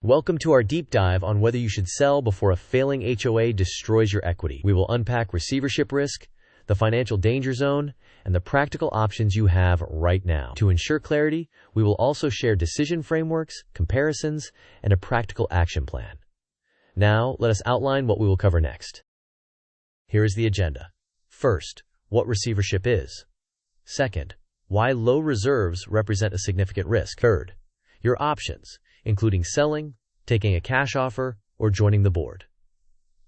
Welcome to our deep dive on whether you should sell before a failing HOA destroys your equity. We will unpack receivership risk, the financial danger zone, and the practical options you have right now. To ensure clarity, we will also share decision frameworks, comparisons, and a practical action plan. Now, let us outline what we will cover next. Here is the agenda. First, what receivership is. Second, why low reserves represent a significant risk. Third, your options, including selling, taking a cash offer, or joining the board.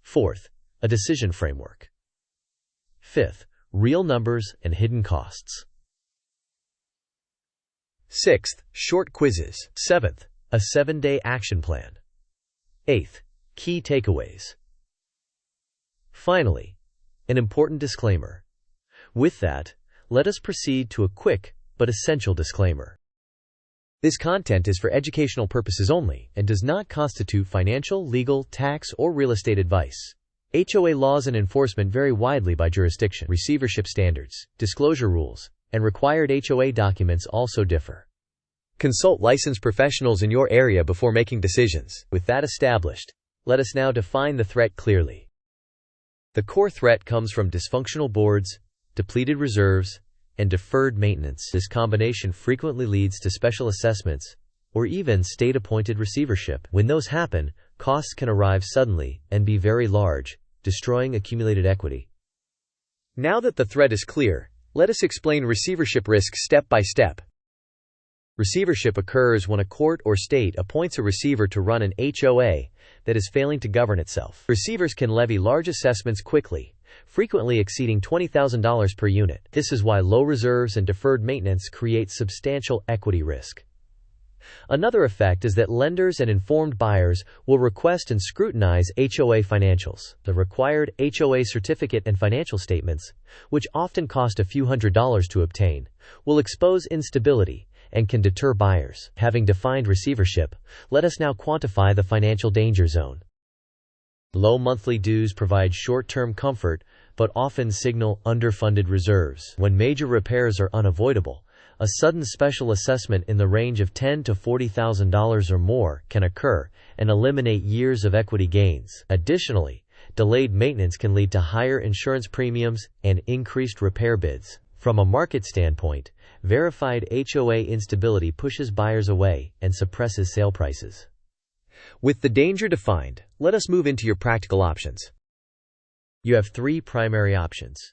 Fourth, a decision framework. Fifth, real numbers and hidden costs. Sixth, short quizzes. Seventh, a 7-day action plan. Eighth, key takeaways. Finally, an important disclaimer. With that, let us proceed to a quick but essential disclaimer. This content is for educational purposes only and does not constitute financial, legal, tax, or real estate advice. HOA laws and enforcement vary widely by jurisdiction. Receivership standards, disclosure rules, and required HOA documents also differ. Consult licensed professionals in your area before making decisions. With that established, let us now define the threat clearly. The core threat comes from dysfunctional boards, depleted reserves, and deferred maintenance. This combination frequently leads to special assessments or even state-appointed receivership. When those happen, costs can arrive suddenly and be very large, destroying accumulated equity. Now that the threat is clear, let us explain receivership risk step by step. Receivership occurs when a court or state appoints a receiver to run an HOA that is failing to govern itself. Receivers can levy large assessments quickly, frequently exceeding $20,000 per unit. This is why low reserves and deferred maintenance create substantial equity risk. Another effect is that lenders and informed buyers will request and scrutinize HOA financials. The required HOA certificate and financial statements, which often cost a few $100s to obtain, will expose instability and can deter buyers. Having defined receivership, let us now quantify the financial danger zone. Low monthly dues provide short-term comfort, but often signal underfunded reserves. When major repairs are unavoidable, a sudden special assessment in the range of $10,000 to $40,000 or more can occur and eliminate years of equity gains. Additionally, delayed maintenance can lead to higher insurance premiums and increased repair bids. From a market standpoint, verified HOA instability pushes buyers away and suppresses sale prices. With the danger defined, let us move into your practical options. You have three primary options.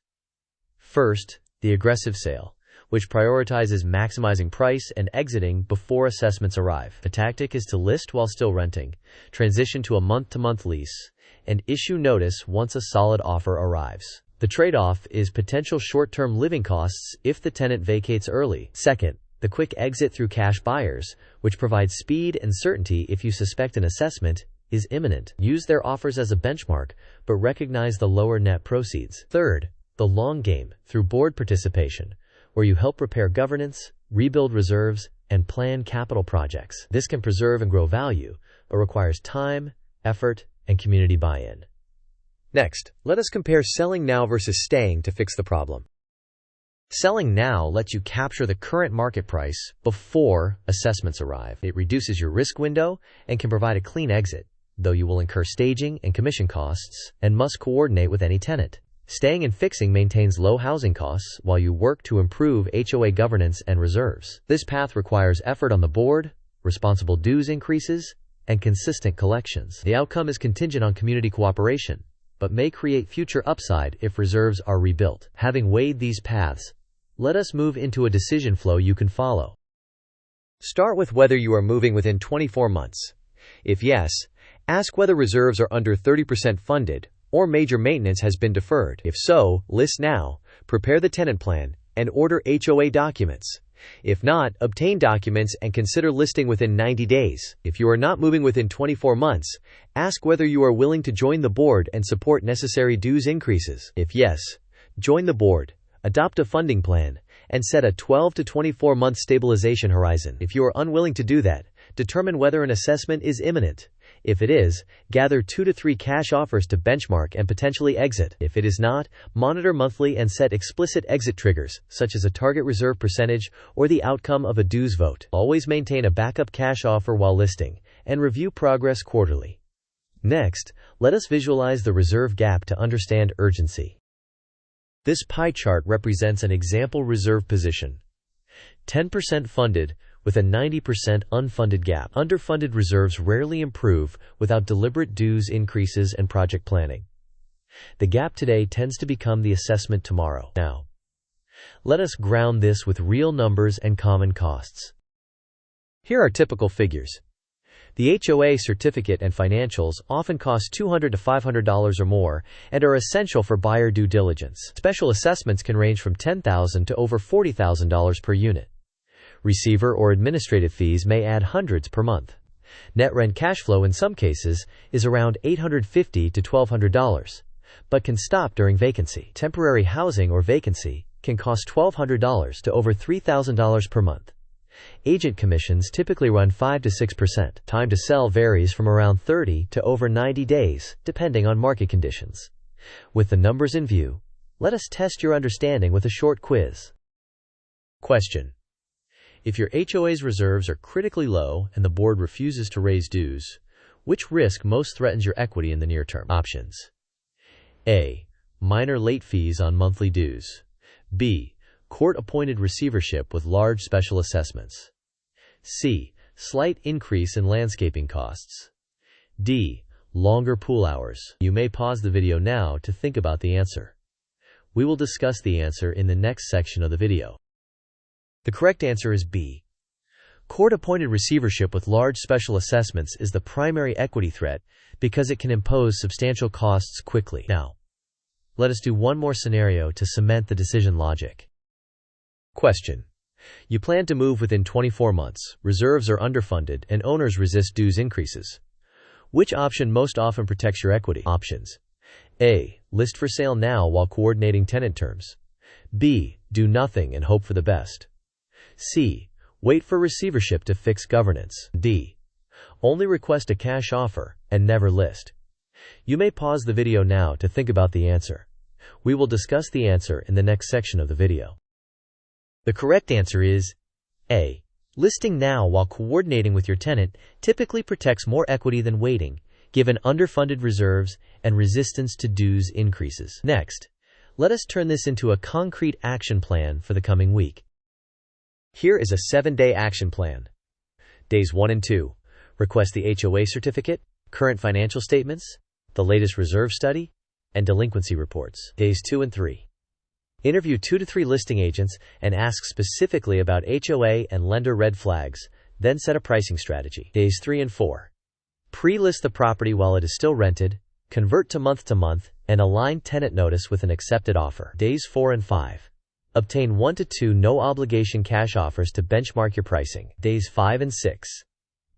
First, the aggressive sale, which prioritizes maximizing price and exiting before assessments arrive. The tactic is to list while still renting, transition to a month-to-month lease, and issue notice once a solid offer arrives. The trade-off is potential short-term living costs if the tenant vacates early. Second, the quick exit through cash buyers, which provides speed and certainty if you suspect an assessment is imminent. Use their offers as a benchmark, but recognize the lower net proceeds. Third, the long game through board participation, where you help repair governance, rebuild reserves, and plan capital projects. This can preserve and grow value, but requires time, effort, and community buy-in. Next, let us compare selling now versus staying to fix the problem. Selling now lets you capture the current market price before assessments arrive. It reduces your risk window and can provide a clean exit, though you will incur staging and commission costs and must coordinate with any tenant. Staying and fixing maintains low housing costs while you work to improve HOA governance and reserves. This path requires effort on the board, responsible dues increases, and consistent collections. The outcome is contingent on community cooperation, but may create future upside if reserves are rebuilt. Having weighed these paths, let us move into a decision flow you can follow. Start with whether you are moving within 24 months. If yes, ask whether reserves are under 30% funded or major maintenance has been deferred. If so, list now, prepare the tenant plan, and order HOA documents. If not, obtain documents and consider listing within 90 days. If you are not moving within 24 months, ask whether you are willing to join the board and support necessary dues increases. If yes, join the board, adopt a funding plan, and set a 12 to 24 month stabilization horizon. If you are unwilling to do that, determine whether an assessment is imminent. If it is, gather 2 to 3 cash offers to benchmark and potentially exit. If it is not, monitor monthly and set explicit exit triggers, such as a target reserve percentage or the outcome of a dues vote. Always maintain a backup cash offer while listing, and review progress quarterly. Next, let us visualize the reserve gap to understand urgency. This pie chart represents an example reserve position. 10% funded with a 90% unfunded gap. Underfunded reserves rarely improve without deliberate dues increases and project planning. The gap today tends to become the assessment tomorrow. Now, let us ground this with real numbers and common costs. Here are typical figures. The HOA certificate and financials often cost $200 to $500 or more and are essential for buyer due diligence. Special assessments can range from $10,000 to over $40,000 per unit. Receiver or administrative fees may add hundreds per month. Net rent cash flow in some cases is around $850 to $1,200, but can stop during vacancy. Temporary housing or vacancy can cost $1,200 to over $3,000 per month. Agent commissions typically run 5 to 6%. Time to sell varies from around 30 to over 90 days, depending on market conditions. With the numbers in view, let us test your understanding with a short quiz. Question: if your HOA's reserves are critically low and the board refuses to raise dues, which risk most threatens your equity in the near term? Options: A. Minor late fees on monthly dues. B. Court-appointed receivership with large special assessments. C. Slight increase in landscaping costs. D. Longer pool hours. You may pause the video now to think about the answer. We will discuss the answer in the next section of the video. The correct answer is B. Court-appointed receivership with large special assessments is the primary equity threat because it can impose substantial costs quickly. Now, let us do one more scenario to cement the decision logic. Question: you plan to move within 24 months, reserves are underfunded, and owners resist dues increases. Which option most often protects your equity? Options: A. List for sale now while coordinating tenant terms. B. Do nothing and hope for the best. C. Wait for receivership to fix governance. D. Only request a cash offer and never list. You may pause the video now to think about the answer. We will discuss the answer in the next section of the video. The correct answer is A. Listing now while coordinating with your tenant typically protects more equity than waiting, given underfunded reserves and resistance to dues increases. Next, let us turn this into a concrete action plan for the coming week. Here is a 7-day action plan. Days 1 and 2. Request the HOA certificate, current financial statements, the latest reserve study, and delinquency reports. Days 2 and 3. Interview 2 to 3 listing agents and ask specifically about HOA and lender red flags, then set a pricing strategy. Days 3 and 4. Pre-list the property while it is still rented, convert to month, and align tenant notice with an accepted offer. Days 4 and 5. Obtain 1 to 2 no-obligation cash offers to benchmark your pricing. Days 5 and 6.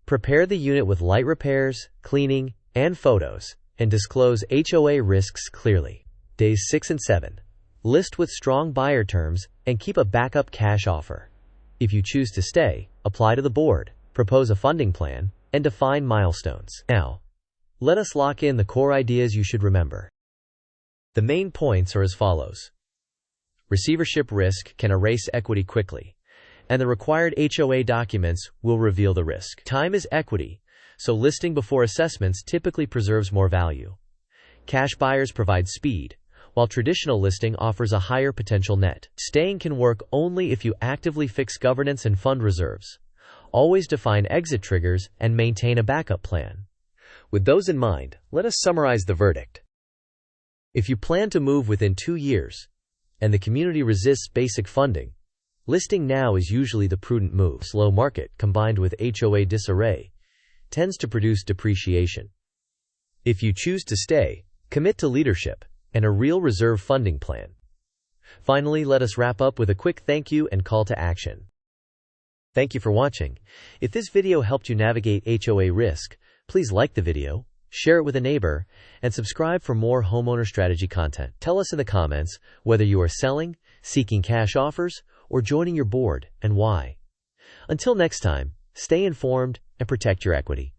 Prepare the unit with light repairs, cleaning, and photos, and disclose HOA risks clearly. Days 6 and 7. List with strong buyer terms and keep a backup cash offer. If you choose to stay, apply to the board, propose a funding plan, and define milestones. Now, let us lock in the core ideas you should remember. The main points are as follows. Receivership risk can erase equity quickly, and the required HOA documents will reveal the risk. Time is equity, so listing before assessments typically preserves more value. Cash buyers provide speed, while traditional listing offers a higher potential net. Staying can work only if you actively fix governance and fund reserves. Always define exit triggers and maintain a backup plan. With those in mind, let us summarize the verdict. If you plan to move within 2 years, and the community resists basic funding, listing now is usually the prudent move. Slow market combined with HOA disarray tends to produce depreciation. If you choose to stay, commit to leadership and a real reserve funding plan. Finally, let us wrap up with a quick thank you and call to action. Thank you for watching. If this video helped you navigate HOA risk, please like the video, share it with a neighbor, and subscribe for more homeowner strategy content. Tell us in the comments whether you are selling, seeking cash offers, or joining your board, and why. Until next time, stay informed and protect your equity.